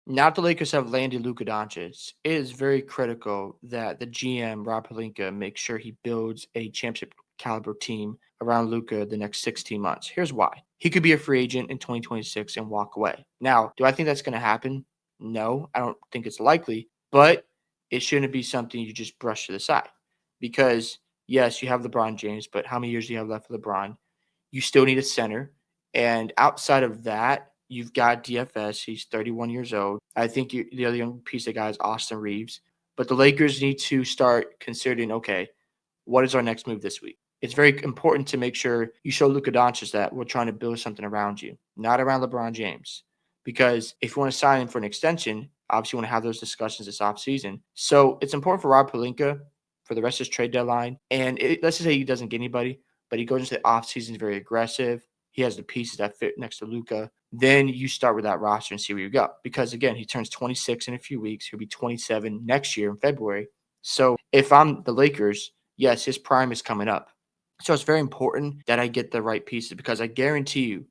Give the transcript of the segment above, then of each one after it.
Now that the Lakers have landed Luka Doncic, it is very critical that the GM, Rob Pelinka, makes sure he builds a championship caliber team around Luka the next 16 months. Here's why. He could be a free agent in 2026 and walk away. Now, do I think that's going to happen? No, I don't think it's likely, but it shouldn't be something you just brush to the side. Because, yes, you have LeBron James, but how many years do you have left for LeBron? You still need a center. And outside of that, you've got DFS. He's 31 years old. I think the other young piece of guy is Austin Reeves. But the Lakers need to start considering, okay, what is our next move this week? It's very important to make sure you show Luka Doncic that we're trying to build something around you, not around LeBron James. Because if you want to sign him for an extension, obviously you want to have those discussions this offseason. So it's important for Rob Pelinka for the rest of his trade deadline. And let's just say he doesn't get anybody, but he goes into the offseason very aggressive. He has the pieces that fit next to Luka. Then you start with that roster and see where you go. Because again, he turns 26 in a few weeks. He'll be 27 next year in February. So if I'm the Lakers, yes, his prime is coming up. So it's very important that I get the right pieces because I guarantee you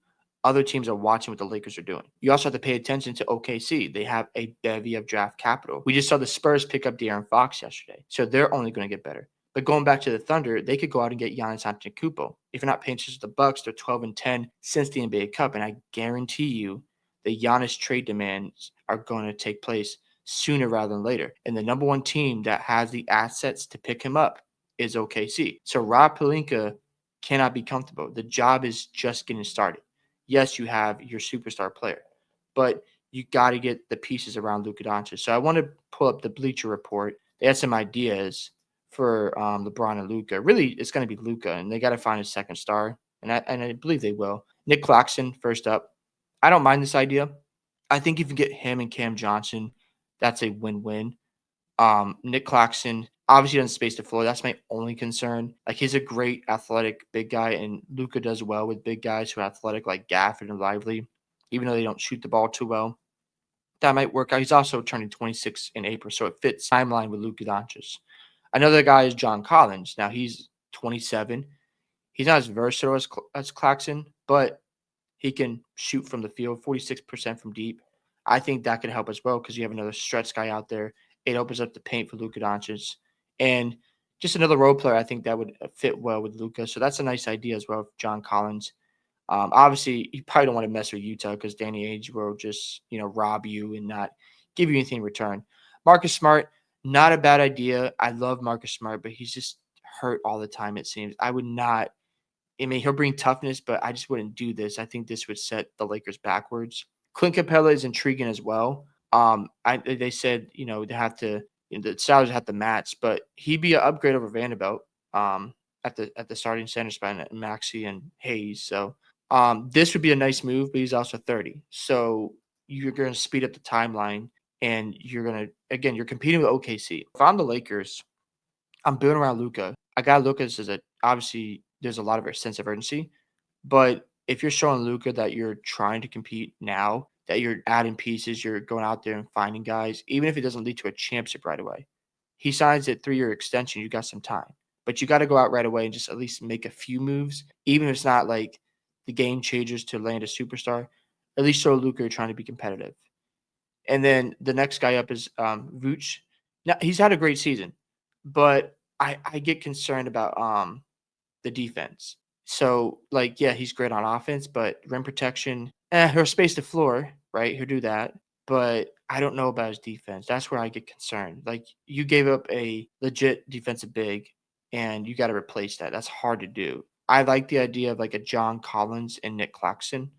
other teams are watching what the Lakers are doing. You also have to pay attention to OKC. They have a bevy of draft capital. We just saw the Spurs pick up De'Aaron Fox yesterday. So they're only going to get better. But going back to the Thunder, they could go out and get Giannis Antetokounmpo. If you're not paying attention to the Bucks, they're 12-10 since the NBA Cup, and I guarantee you the Giannis trade demands are going to take place sooner rather than later. And the number one team that has the assets to pick him up is OKC. So Rob Pelinka cannot be comfortable. The job is just getting started. Yes, you have your superstar player, but you got to get the pieces around Luka Doncic. So I want to pull up the Bleacher Report. They had some ideas for LeBron and Luka. Really, it's going to be Luka, and they got to find a second star, and I believe they will. Nick Claxton, first up. I don't mind this idea. I think if you get him and Cam Johnson, that's a win-win. Nick Claxton obviously doesn't space the floor. That's my only concern. Like he's a great athletic big guy, and Luka does well with big guys who are athletic, like Gafford and Lively, even though they don't shoot the ball too well. That might work out. He's also turning 26 in April, so it fits timeline with Luka Doncic. Another guy is John Collins. Now he's 27. He's not as versatile as Claxton, but he can shoot from the field, 46% from deep. I think that could help as well because you have another stretch guy out there. It opens up the paint for Luka Doncic. And just another role player, I think that would fit well with Luka. So that's a nice idea as well, John Collins. Obviously, you probably don't want to mess with Utah because Danny Ainge will just, rob you and not give you anything in return. Marcus Smart, not a bad idea. I love Marcus Smart, but he's just hurt all the time, it seems. I would not I mean, he'll bring toughness, but I just wouldn't do this. I think this would set the Lakers backwards. Clint Capella is intriguing as well. They said they have to the salaries have to match, but he'd be an upgrade over Vanderbilt at the starting center spot, Maxey and Hayes. So this would be a nice move, but he's also 30. So you're going to speed up the timeline, and you're competing with OKC. If I'm the Lakers, I'm building around Luka. I got to look at this as obviously there's a lot of a sense of urgency, but if you're showing Luka that you're trying to compete now, that you're adding pieces, you're going out there and finding guys, even if it doesn't lead to a championship right away. He signs a 3-year extension, you got some time. But you got to go out right away and just at least make a few moves, even if it's not like the game changers to land a superstar. At least show Luka you're trying to be competitive. And then the next guy up is Vooch. Now he's had a great season, but I get concerned about the defense. So like, yeah, he's great on offense, but rim protection, he'll space the floor, right? He'll do that. But I don't know about his defense. That's where I get concerned. Like you gave up a legit defensive big and you got to replace that. That's hard to do. I like the idea of like a John Collins and Nick Claxton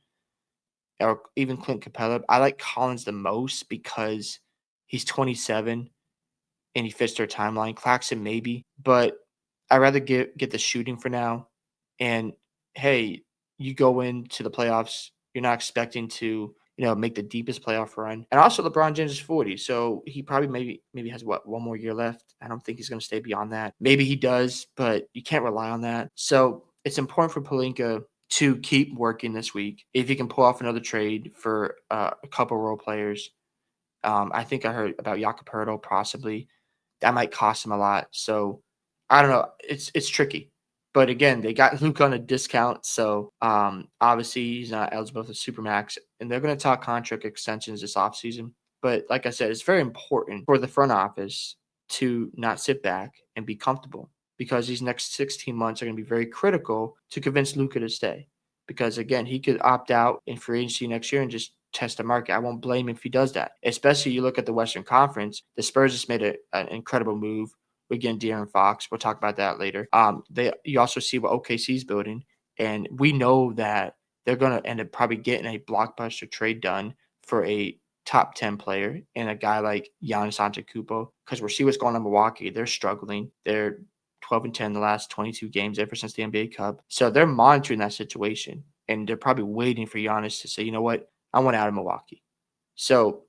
or even Clint Capella. I like Collins the most because he's 27 and he fits their timeline. Claxton maybe, but I'd rather get the shooting for now. And hey, you go into the playoffs, you're not expecting to make the deepest playoff run. And also LeBron James is 40, so he probably maybe has one more year left. I don't think he's going to stay beyond that. Maybe he does, but you can't rely on that. So it's important for Pelinka to keep working this week. If he can pull off another trade for a couple role players, I think I heard about Jakob Poeltl possibly. That might cost him a lot. So I don't know. It's tricky. But again, they got Luke on a discount. So obviously he's not eligible for Supermax. And they're going to talk contract extensions this offseason. But like I said, it's very important for the front office to not sit back and be comfortable because these next 16 months are going to be very critical to convince Luka to stay. Because again, he could opt out in free agency next year and just test the market. I won't blame him if he does that. Especially you look at the Western Conference, the Spurs just made an incredible move. We get De'Aaron Fox. We'll talk about that later. They you also see what OKC is building, and we know that they're going to end up probably getting a blockbuster trade done for a top 10 player and a guy like Giannis Antetokounmpo because we see what's going on in Milwaukee. They're struggling. They're 12-10 the last 22 games ever since the NBA Cup. So they're monitoring that situation, and they're probably waiting for Giannis to say, you know what, I want out of Milwaukee. So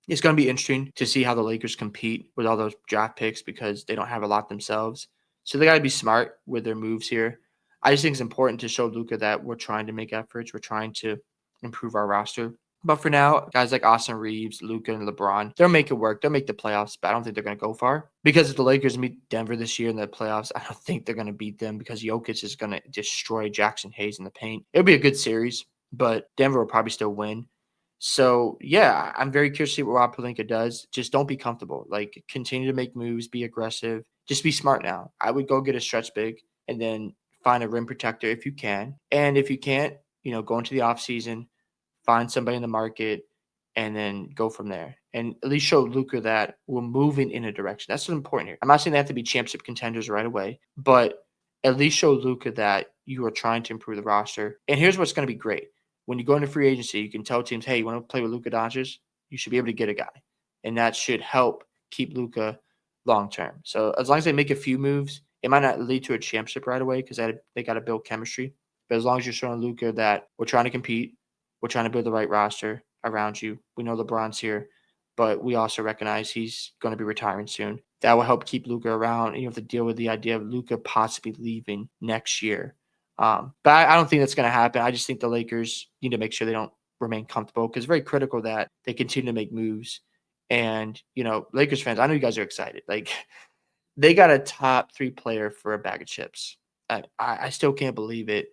it's going to be interesting to see how the Lakers compete with all those draft picks because they don't have a lot themselves. So they got to be smart with their moves here. I just think it's important to show Luka that we're trying to make efforts. We're trying to improve our roster. But for now, guys like Austin Reeves, Luka, and LeBron, they'll make it work. They'll make the playoffs, but I don't think they're going to go far. Because if the Lakers meet Denver this year in the playoffs, I don't think they're going to beat them because Jokic is going to destroy Jackson Hayes in the paint. It'll be a good series, but Denver will probably still win. So, yeah, I'm very curious to see what Rob Pelinka does. Just don't be comfortable. Like, continue to make moves, be aggressive. Just be smart now. I would go get a stretch big and then find a rim protector if you can. And if you can't, go into the offseason, find somebody in the market, and then go from there. And at least show Luka that we're moving in a direction. That's what's important here. I'm not saying they have to be championship contenders right away, but at least show Luka that you are trying to improve the roster. And here's what's going to be great. When you go into free agency, you can tell teams, hey, you want to play with Luka Doncic? You should be able to get a guy. And that should help keep Luka long term. So as long as they make a few moves, it might not lead to a championship right away because they got to build chemistry. But as long as you're showing Luka that we're trying to compete, we're trying to build the right roster around you. We know LeBron's here, but we also recognize he's going to be retiring soon. That will help keep Luka around. You have to deal with the idea of Luka possibly leaving next year. But I don't think that's going to happen. I just think the Lakers need to make sure they don't remain comfortable because it's very critical that they continue to make moves. And, Lakers fans, I know you guys are excited. Like, they got a top 3 player for a bag of chips. I still can't believe it.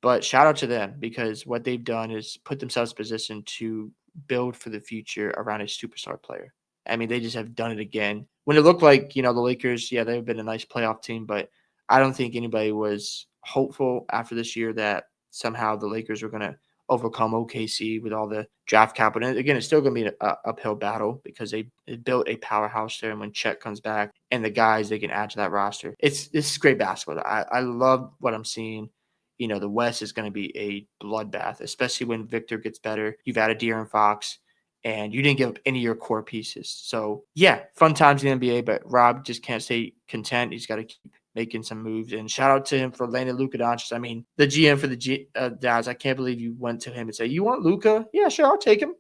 But shout out to them because what they've done is put themselves in position to build for the future around a superstar player. I mean, they just have done it again. When it looked like, the Lakers, yeah, they've been a nice playoff team, but I don't think anybody was hopeful after this year that somehow the Lakers were going to overcome OKC with all the draft capital. And again, it's still going to be an uphill battle because they built a powerhouse there. And when Chet comes back and the guys they can add to that roster, this is great basketball. I love what I'm seeing. The West is going to be a bloodbath, especially when Victor gets better. You've added De'Aaron Fox, and you didn't give up any of your core pieces. So, yeah, fun times in the NBA, but Rob just can't stay content. He's got to keep making some moves. And shout out to him for landing Luka Doncic. I mean, the GM for the Jazz, I can't believe you went to him and said, you want Luka? Yeah, sure, I'll take him.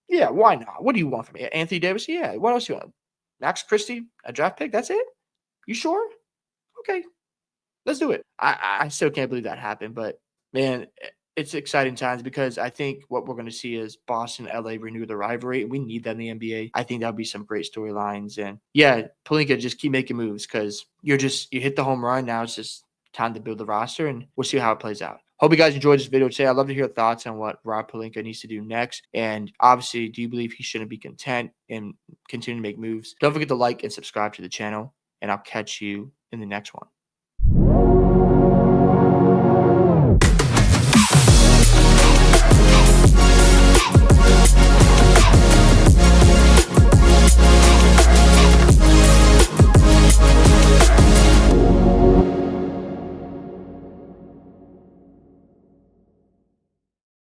Yeah, why not? What do you want from me? Anthony Davis? Yeah, what else you want? Max Christie, a draft pick? That's it? You sure? Okay, let's do it. I still can't believe that happened, but man, it's exciting times because I think what we're going to see is Boston, LA renew the rivalry. We need that in the NBA. I think that'll be some great storylines. And yeah, Pelinka, just keep making moves because you hit the home run. Now it's just time to build the roster and we'll see how it plays out. Hope you guys enjoyed this video today. I'd love to hear thoughts on what Rob Pelinka needs to do next. And obviously, do you believe he shouldn't be content and continue to make moves? Don't forget to like and subscribe to the channel, and I'll catch you in the next one.